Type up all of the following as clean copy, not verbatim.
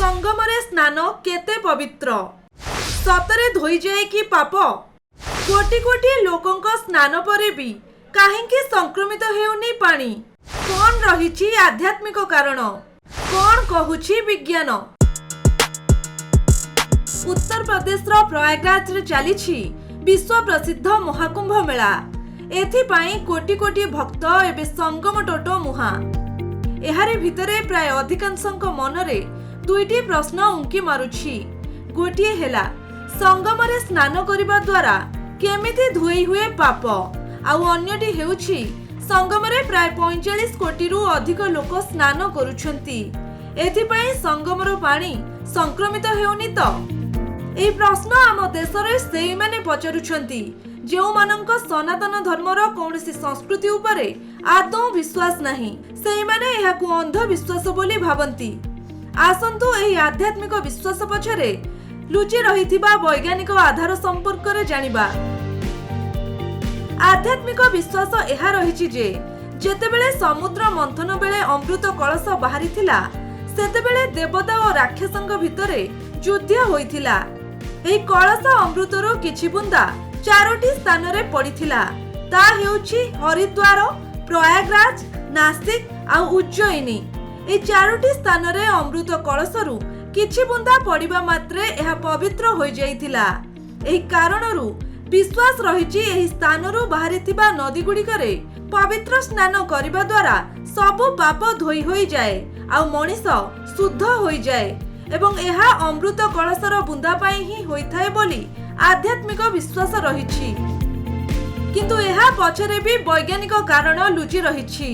संगमरे स्नान केते पवित्र सतरे धोई जाए कि पाप कोटी कोटी लोकंक स्नान परे भी काहेकि संक्रमित हेउनी पानी कौन रहिछि आध्यात्मिक कारण कौन कहुछि विज्ञान। उत्तर प्रदेश प्रयागराज रे चली विश्व प्रसिद्ध महाकुंभ मेला। एथिपाई कोटी कोटी भक्त एबे संगम टोटो मुहा। एहारे भितरे प्राय अधिकांशक मनरे दुईटी प्रश्न उंकी मारुछि। गोटिए हेला संगमरे स्नान करिबा द्वारा केमिति धोई हुए पाप, आउ अन्यटी हेउछि संगमरे प्राय 45 कोटी रु अधिक लोक स्नान करुछंती। एथिपाई संगमर पानी संक्रमित हेउनी तो। एही प्रश्न आम देशरे सेई माने पचारुछंती जेउ मानक सनातन धर्मर कौनसी संस्कृति उपरे आदौ विश्वास नहीं, सेई माने एहाकु अंधविश्वास बोली भाबंती। आसंतु एही आध्यात्मिक विश्वास पछरे लुचि रहिथिबा वैज्ञानिक आधार संपर्क रे जानिबा। आध्यात्मिक विश्वास एहा रहिछि जे जेतेबेले समुद्र मंथन बेले अमृत कलश बाहरिथिला सेतेबेले देवता और राक्षसंक भितरे युद्ध होइथिला। एही कलश अमृतरो किछि बुंदा चारोटी स्थान रे पड़िथिला। ता हेउछि हरिद्वार, प्रयागराज, नासिक आ उज्जयिनी। ए चारोटी स्थान रे अमृत कलशरु किछि बुंदा पड़िबा मात्रे एहा पवित्र होई जाइथिला। एही कारणरु विश्वास रहिछि एही स्थानरु बाहरिथिबा नदी गुड़िकरे पवित्र स्नान करिबा द्वारा सबु पाप धोई होई जाए आ मनीष शुद्ध होई जाए एवं एहा अमृत कलशर बुंदा पाई ही होइथाय बोली आध्यात्मिक विश्वास रहिछि। किंतु एहा पछरे भी वैज्ञानिक कारण लुचि रहिछि।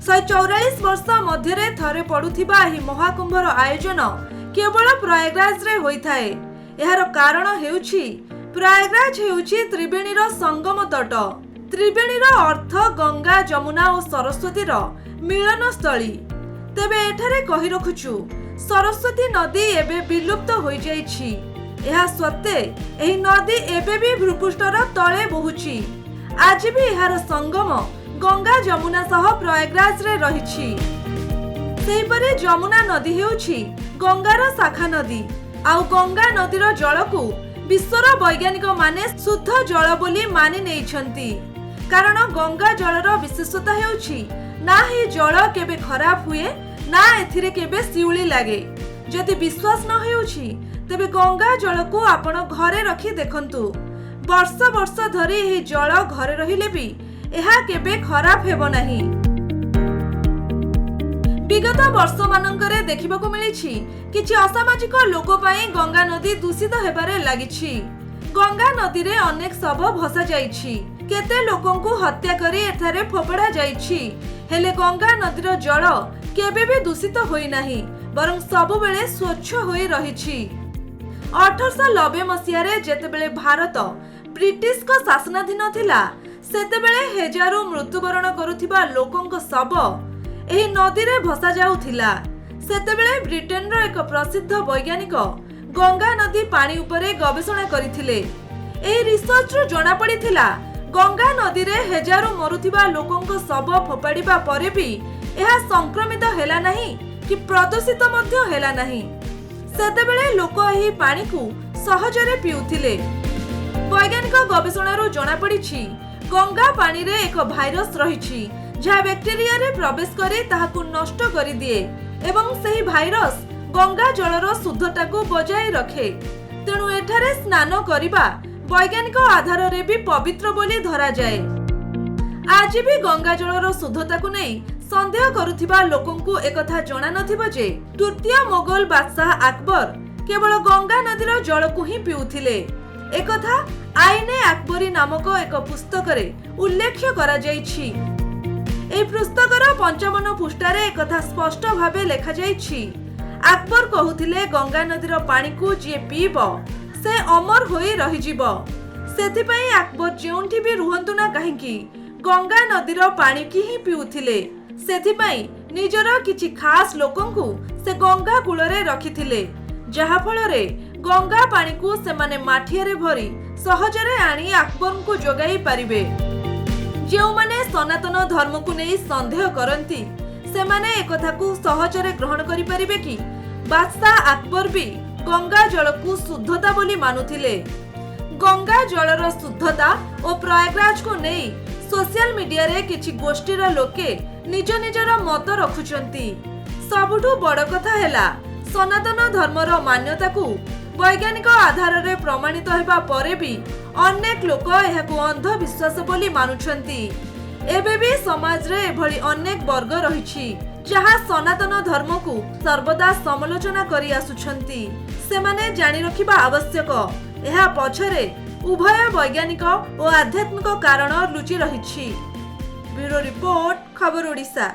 144 वर्ष मध्यरे थरे पडुथिबा एही महाकुंभर आयोजन केवल प्रयागराज रे होइथाय। एहार कारण हेउछि प्रयागराज हेउछि त्रिवेणीर संगम तट। त्रिवेणीर अर्थ गंगा, जमुना और सरस्वतीर मिलन स्थली। तेबे एठारे कहि रखुछु सरस्वती नदी एबे विलुप्त होई जाइछि। एहा सत्ते एही नदी एबे भी भूपृष्ठर तळे बहुछि। आज भी एहार संगम गंगा, जमुना सह प्रयागराज रे रहिछि। सेहिपरि जमुना नदी हेउछि गंगार शाखा नदी। आउ गंगा नदीर जल को विश्वर वैज्ञानिक माने शुद्ध जल बोली मानि नेइछंती। कारण गंगा जलर विशेषता हेउछि ना ही जल केबे खराब हुए ना एथिरे केबे सिउली लागे। जदि विश्वास न हेउछि तेबे गंगा जल को आपण घरे रखी देखंतु। वर्ष वर्ष धरी एही जल घरे रहिले भी एहा केबे खराब हेबो नाही। विगत वर्ष मानंकरे देखिबाकू मिलिछि किछि असामाजिक लोक पई गंगा नदी दूषित हेबारे लागिछि। गंगा नदी रे अनेक शव भसा जाइछि। केते लोकंकु हत्या करी एथारे फोपड़ा जाइछि। हेले गंगा नदीर जल केबे भी दूषित होई नाही, बरं सब बेले स्वच्छ होई रहिछि। 1890 मसिया रे जेतेबेले भारत ब्रिटिश को शासनाधीन थिला सेतेबेले हजारों मृत्युवरण करुथिबा लोकंक शव एही नदी रे भसा जाउथिला। सेतेबेले ब्रिटेन रो एक प्रसिद्ध वैज्ञानिक गंगा नदी पानी उपरे गवेषणा करिथिले। एही रिसर्च रो जणा पड़िथिला गंगा नदी रे हजारों मरुथिबा लोकंक शव फोपाडिबा परे भी एहा संक्रमित हेला नाही कि प्रदूषित मध्य हेला नाही। सेतेबेले लोक एही पानी को सहजरे पिउथिले। वैज्ञानिक गवेषणारू जणा पड़िछि गंगा पानी रे एक भाइरस रहिछि जहा बैक्टेरिया रे प्रवेश करे ताहाकु नष्ट करि दिए एवं सेही भाइरस गंगा जलर शुद्धता को बजाय रखे। तेणु एठारे स्नान करिबा वैज्ञानिक आधार रे भी पवित्र बोली धरा जाए। आज भी गंगा जलर शुद्धता को नहीं संदेह करुथिबा लोकंकु एकथा जणा नथिबो जे तृतीय मोगल बादशाह अकबर केवल गंगा नदीर जल को ही पिउथिले। एकथा आईने अकबरी नामक एक पुस्तक रे उल्लेख करा जाइछि। ए पुस्तकर 55 पृष्ठारे एकथा स्पष्ट भावे लेखा जाइछि। अकबर कहुथिले गंगा नदीर पानी को जे पीबो से अमर होई रहि जिवो। सेथिपई अकबर जेउंठी भी रुहंतु ना काहेकि गंगा नदीर पानी की ही पिउथिले। सेथिपई निजर किछि खास लोकंकु से गंगा कूलरे रखिथिले, जहा फलरे गंगा पानी को से माने माठियारे भरी सहजरे आनी अकबर को जोगाई पारिबे। जेउ माने सनातन धर्म को नहीं संदेह करंती से माने एकथा को सहजरे ग्रहण करि परिबे कि बादशाह अकबर भी गंगा जल को शुद्धता बोली मानुथिले। गंगा जलर शुद्धता और प्रयागराज को नहीं सोशल मीडिया रे किछि गोष्ठीर लोके निज निजर मत रखुचंती। सबुठु बड़ कथा हैला सनातन धर्मर मान्यता को वैज्ञानिक आधार रे प्रमाणित हेबा परे भी अनेक लोक एहाकु अंधविश्वास बोली मानुछंती। एबे भी समाज रे एभली अनेक वर्ग रहिछि जहा सनातन धर्म को सर्वदा समालोचना करी आसुछंती। सेमाने जानि रखिबा आवश्यक एहा पछरे उभय वैज्ञानिक और आध्यात्मिक कारण लुचि रहिछि। ब्यूरो रिपोर्ट, खबर ओडिशा।